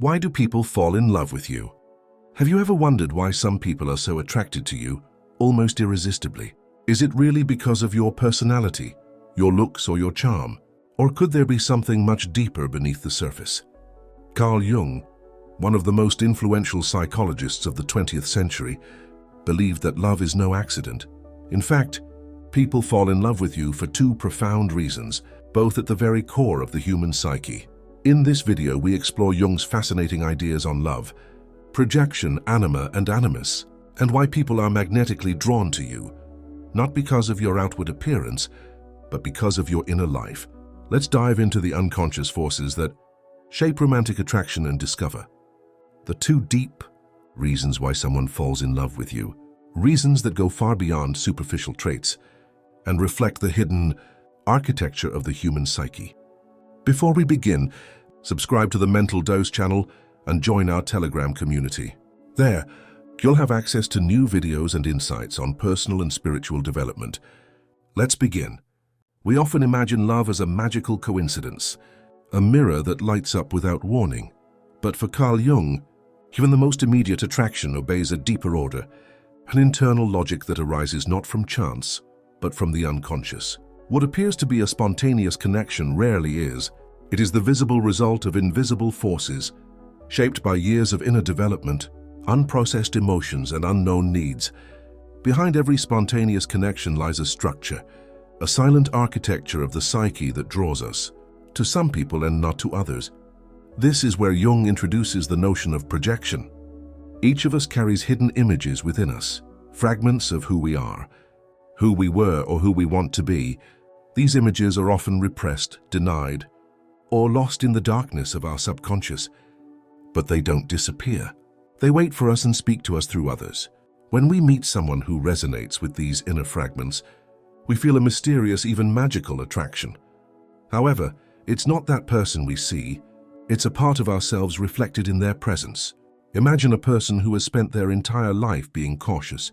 Why do people fall in love with you? Have you ever wondered why some people are so attracted to you, almost irresistibly? Is it really because of your personality, your looks, or your charm? Or could there be something much deeper beneath the surface? Carl Jung, one of the most influential psychologists of the 20th century, believed that love is no accident. In fact, people fall in love with you for two profound reasons, both at the very core of the human psyche. In this video, we explore Jung's fascinating ideas on love, projection, anima, and animus, and why people are magnetically drawn to you, not because of your outward appearance, but because of your inner life. Let's dive into the unconscious forces that shape romantic attraction and discover the two deep reasons why someone falls in love with you, reasons that go far beyond superficial traits and reflect the hidden architecture of the human psyche. Before we begin, subscribe to the Mental Dose channel and join our Telegram community. There, you'll have access to new videos and insights on personal and spiritual development. Let's begin. We often imagine love as a magical coincidence, a mirror that lights up without warning. But for Carl Jung, even the most immediate attraction obeys a deeper order, an internal logic that arises not from chance, but from the unconscious. What appears to be a spontaneous connection rarely is. It is the visible result of invisible forces, shaped by years of inner development, unprocessed emotions, and unknown needs. Behind every spontaneous connection lies a structure, a silent architecture of the psyche that draws us, to some people and not to others. This is where Jung introduces the notion of projection. Each of us carries hidden images within us, fragments of who we are, who we were, or who we want to be. These images are often repressed, denied, or lost in the darkness of our subconscious. But they don't disappear. They wait for us and speak to us through others. When we meet someone who resonates with these inner fragments, we feel a mysterious, even magical attraction. However, it's not that person we see. It's a part of ourselves reflected in their presence. Imagine a person who has spent their entire life being cautious,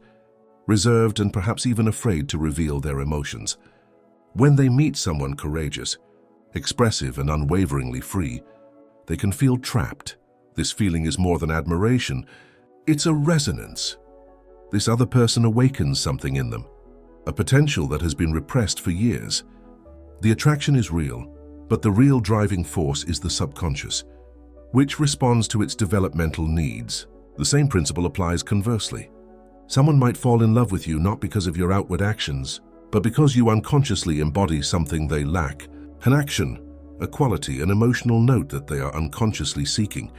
reserved, and perhaps even afraid to reveal their emotions. When they meet someone courageous, expressive, and unwaveringly free, they can feel trapped. This feeling is more than admiration. It's a resonance. This other person awakens something in them, a potential that has been repressed for years. The attraction is real, but the real driving force is the subconscious, which responds to its developmental needs. The same principle applies conversely. Someone might fall in love with you not because of your outward actions, but because you unconsciously embody something they lack, an action, a quality, an emotional note that they are unconsciously seeking.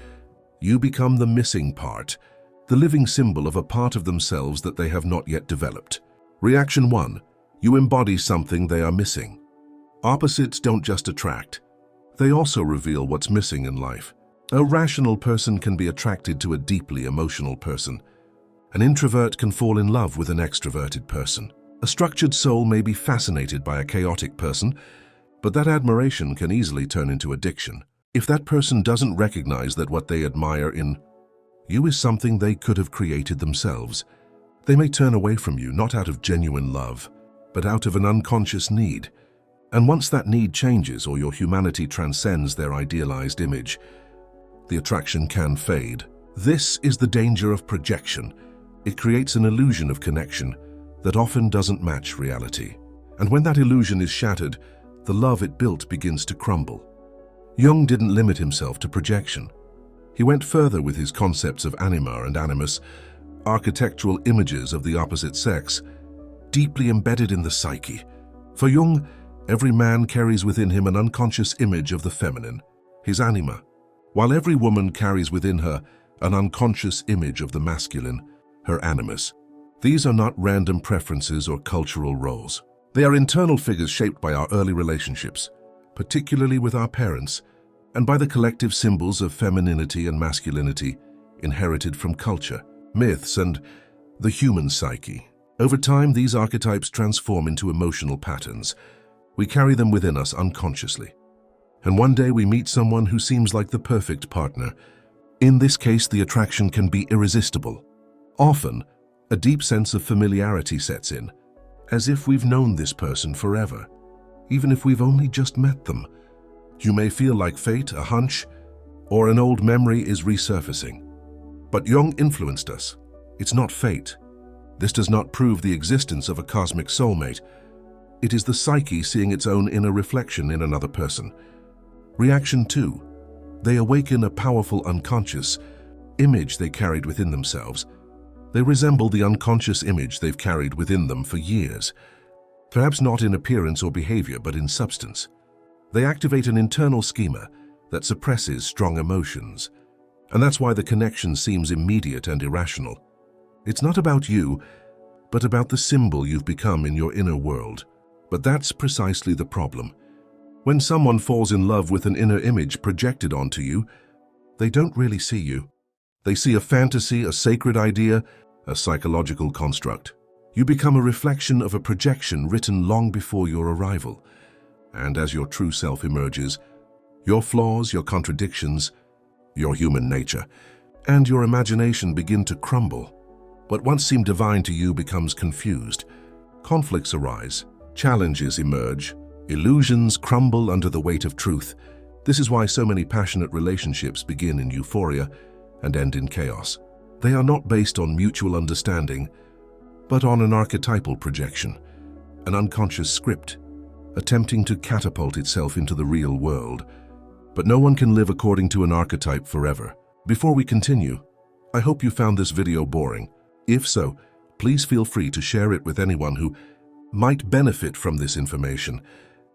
You become the missing part, the living symbol of a part of themselves that they have not yet developed. Reaction 1. You embody something they are missing. Opposites don't just attract, they also reveal what's missing in life. A rational person can be attracted to a deeply emotional person. An introvert can fall in love with an extroverted person. A structured soul may be fascinated by a chaotic person, but that admiration can easily turn into addiction. If that person doesn't recognize that what they admire in you is something they could have created themselves, they may turn away from you not out of genuine love, but out of an unconscious need. And once that need changes or your humanity transcends their idealized image, the attraction can fade. This is the danger of projection. It creates an illusion of connection that often doesn't match reality. And when that illusion is shattered, the love it built begins to crumble. Jung didn't limit himself to projection. He went further with his concepts of anima and animus, architectural images of the opposite sex, deeply embedded in the psyche. For Jung, every man carries within him an unconscious image of the feminine, his anima, while every woman carries within her an unconscious image of the masculine, her animus. These are not random preferences or cultural roles. They are internal figures shaped by our early relationships, particularly with our parents, and by the collective symbols of femininity and masculinity inherited from culture, myths, and the human psyche. Over time, these archetypes transform into emotional patterns. We carry them within us unconsciously. And one day we meet someone who seems like the perfect partner. In this case, the attraction can be irresistible. Often, a deep sense of familiarity sets in, as if we've known this person forever, even if we've only just met them. You may feel like fate, a hunch, or an old memory is resurfacing. But Jung influenced us. It's not fate. This does not prove the existence of a cosmic soulmate. It is the psyche seeing its own inner reflection in another person. Reaction 2. They awaken a powerful unconscious image they carried within themselves. They resemble the unconscious image they've carried within them for years. Perhaps not in appearance or behavior, but in substance. They activate an internal schema that suppresses strong emotions. And that's why the connection seems immediate and irrational. It's not about you, but about the symbol you've become in your inner world. But that's precisely the problem. When someone falls in love with an inner image projected onto you, they don't really see you. They see a fantasy, a sacred idea, a psychological construct. You become a reflection of a projection written long before your arrival. And as your true self emerges, your flaws, your contradictions, your human nature, and your imagination begin to crumble. What once seemed divine to you becomes confused. Conflicts arise, challenges emerge, illusions crumble under the weight of truth. This is why so many passionate relationships begin in euphoria and end in chaos. They are not based on mutual understanding, but on an archetypal projection, an unconscious script, attempting to catapult itself into the real world. But no one can live according to an archetype forever. Before we continue, I hope you found this video boring. If so, please feel free to share it with anyone who might benefit from this information.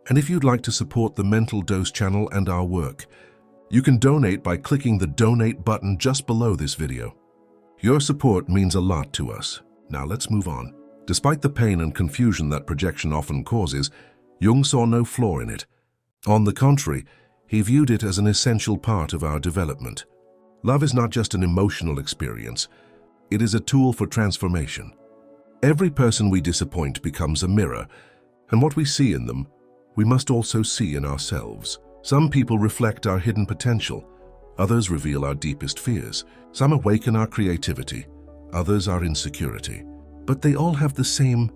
And if you'd like to support the Mental Dose channel and our work, you can donate by clicking the donate button just below this video. Your support means a lot to us. Now let's move on. Despite the pain and confusion that projection often causes, Jung saw no flaw in it. On the contrary, he viewed it as an essential part of our development. Love is not just an emotional experience. It is a tool for transformation. Every person we disappoint becomes a mirror, and what we see in them, we must also see in ourselves. Some people reflect our hidden potential. Others reveal our deepest fears. Some awaken our creativity. Others our insecurity. But they all have the same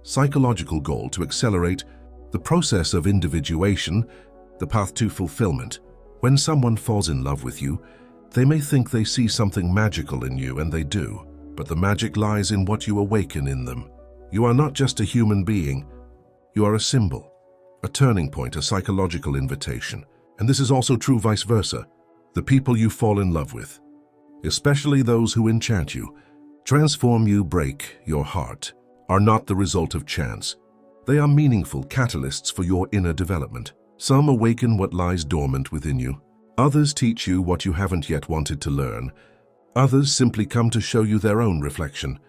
psychological goal: to accelerate the process of individuation, the path to fulfillment. When someone falls in love with you, they may think they see something magical in you, and they do. But the magic lies in what you awaken in them. You are not just a human being. You are a symbol, a turning point, a psychological invitation. And this is also true vice versa. The people you fall in love with, especially those who enchant you, transform you, break your heart, are not the result of chance. They are meaningful catalysts for your inner development. Some awaken what lies dormant within you. Others teach you what you haven't yet wanted to learn. Others simply come to show you their own reflection,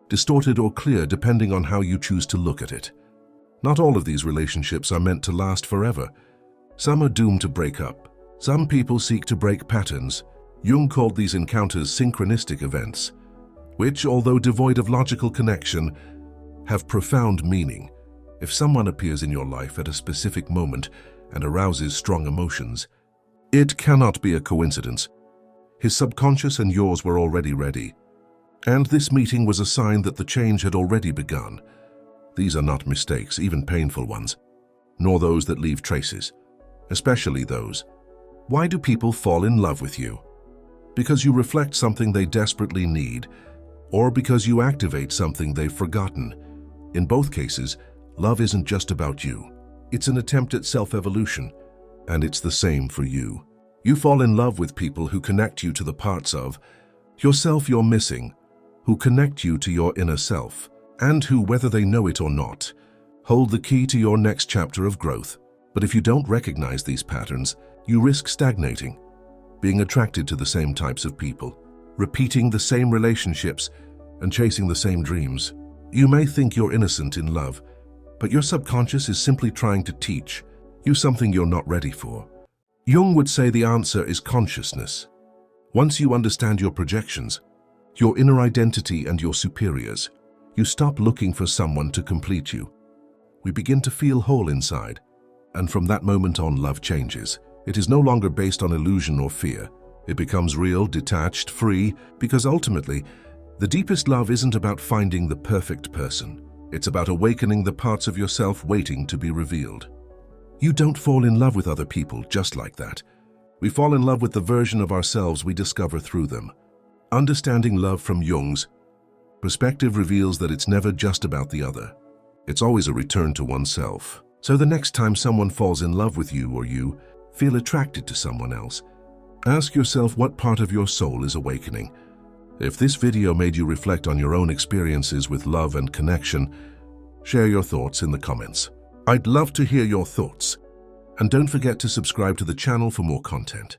distorted or clear depending on how you choose to look at it. Not all of these relationships are meant to last forever. Some are doomed to break up. Some people seek to break patterns. Jung called these encounters synchronistic events, which, although devoid of logical connection, have profound meaning. If someone appears in your life at a specific moment and arouses strong emotions, it cannot be a coincidence. His subconscious and yours were already ready. And this meeting was a sign that the change had already begun. These are not mistakes, even painful ones, nor those that leave traces, especially those. Why do people fall in love with you? Because you reflect something they desperately need, or because you activate something they've forgotten. In both cases, love isn't just about you. It's an attempt at self-evolution, and it's the same for you. You fall in love with people who connect you to the parts of yourself you're missing, who connect you to your inner self, and who, whether they know it or not, hold the key to your next chapter of growth. But if you don't recognize these patterns, you risk stagnating, being attracted to the same types of people, repeating the same relationships, and chasing the same dreams. You may think you're innocent in love, but your subconscious is simply trying to teach you something you're not ready for. Jung would say the answer is consciousness. Once you understand your projections, your inner identity and your superiors, you stop looking for someone to complete you. We begin to feel whole inside, and from that moment on, love changes. It is no longer based on illusion or fear. It becomes real, detached, free, because ultimately, the deepest love isn't about finding the perfect person. It's about awakening the parts of yourself waiting to be revealed. You don't fall in love with other people just like that. We fall in love with the version of ourselves we discover through them. Understanding love from Jung's perspective reveals that it's never just about the other. It's always a return to oneself. So the next time someone falls in love with you or you feel attracted to someone else, ask yourself what part of your soul is awakening. If this video made you reflect on your own experiences with love and connection, share your thoughts in the comments. I'd love to hear your thoughts. And don't forget to subscribe to the channel for more content.